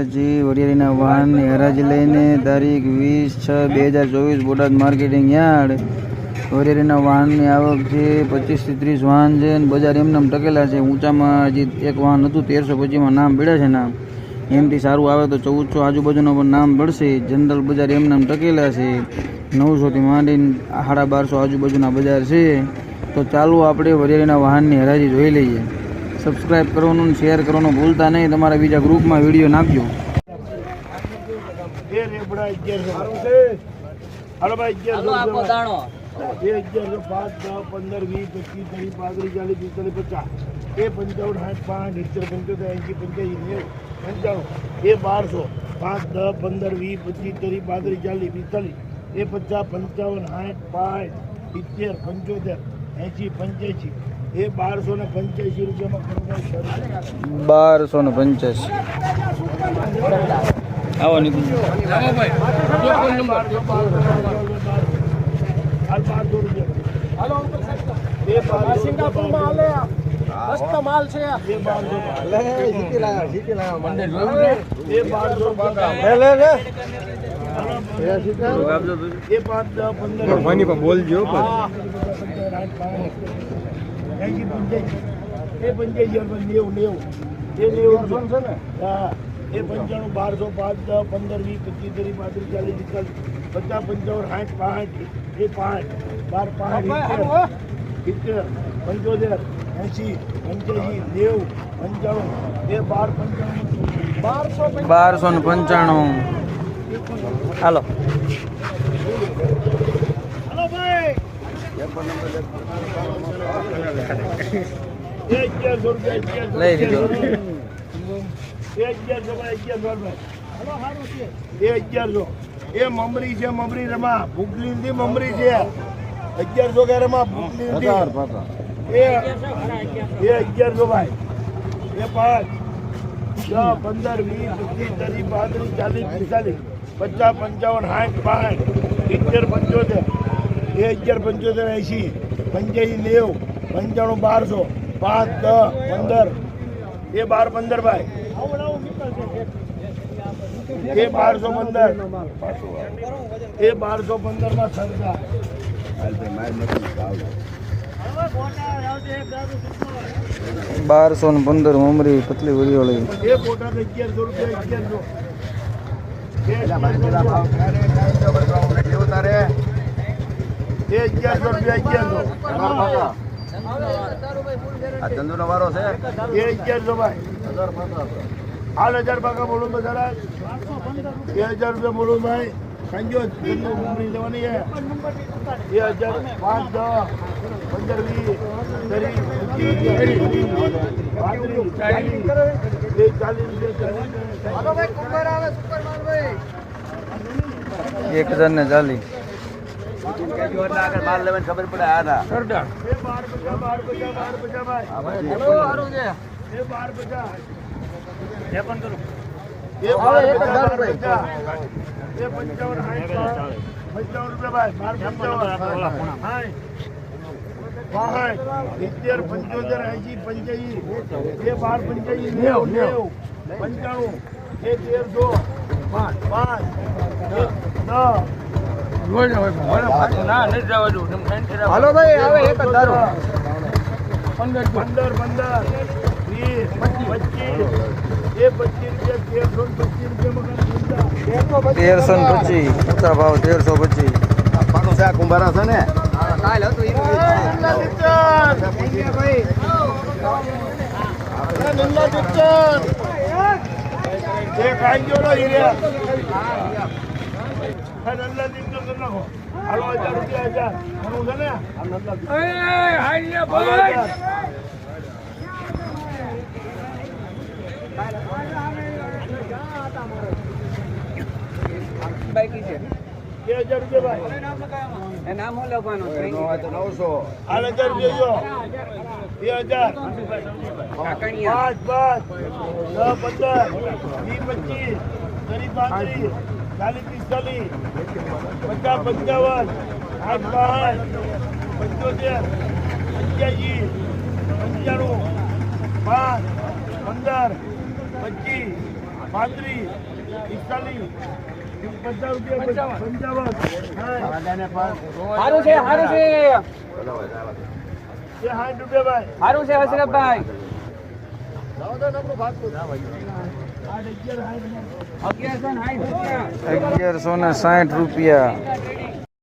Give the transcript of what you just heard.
રહ્યા છીએ વરિયાળીના વાહનની હરાજી લઈને તારીખ 20/6/2024 બોટાદ માર્કેટિંગ યાર્ડ। વરિયાળીના વાહનની આવક છે 25 થી 30 વાહન છે અને બજાર એમનેમ ટકેલા છે। ઊંચામાં હજી એક વાહન હતું 1325માં નામ પડ્યા છે। નામ એમથી સારું આવે તો 1400 આજુબાજુનો પણ નામ પડશે। જનરલ બજાર એમનેમ ટકેલા છે। 900 થી માંડીને 1250 આજુબાજુના બજાર છે। તો ચાલો આપણે વરિયાળીના વાહનની હરાજી જોઈ લઈએ। સબસ્ક્રાઇબ કરવાનું અને શેર કરવાનું ભૂલતા નહીં। તમારા બીજા ગ્રુપમાં વિડીયો નાખજો। હાલો ભાઈ 1100 5 10 15 20 25 30 35 40 45 50 55 60 1200 5 10 15 20 25 30 35 40 45 50 55 60 70 75 1285 રૂપિયામાં 1285 આવો નીકળો મસ્ત માલ છે બોલજો એ 95 1200 5 10 15 20 25 30 35 40 50 55 60 65 1295 હાલો ભાઈ 1100 રૂપિયા લઈ લીધો 1100 એ મમરી છે મમરી રમા ભૂખલી થી મમરી છે 1100 કે રમા ભૂખલી એ 1100 ભાઈ એ 5 10 15 20 25 30 35 40 50 55 60 85 85 1200 5 10 15 એ 12 ભાઈ એ 1215 એ 1215 માં સરદાર 1215 મમરી પતલી વરિયાળી એ બોટાદ 1100 રૂપિયા 1100 આ ચંદુનો વારો છે એ 1100 ભાઈ 1000 પાકા બોલો તો જરા 1000 રૂપિયા બોલો ભાઈ સંજો મમરી લેવાની છે 1000 5 10 1040 માલ લેવાની ખબર પડે આ ના સરદાર એ 12 ભાઈ એ 12 એ 15 એ 55 રૂપિયા ભાઈ 12 હાલો ભાઈ આવે એક જ દારૂ 15 20 25 એ 25 રૂપિયા 1325 ઊંચા ભાવ 1325 પાનું છે કુંભારા છે ને કાલ હતું બાકી છે 1000 રૂપિયા ભાઈ નામ હું લખવાનું 900 1000 રૂપિયા 2000 5 10 15 20 25 35 45 50 રૂપિયા 55 સારું છે સારું છે એ 60 રૂપિયા ભાઈ સારું છે હસરતભાઈ 1160 1160 1160 રૂપિયા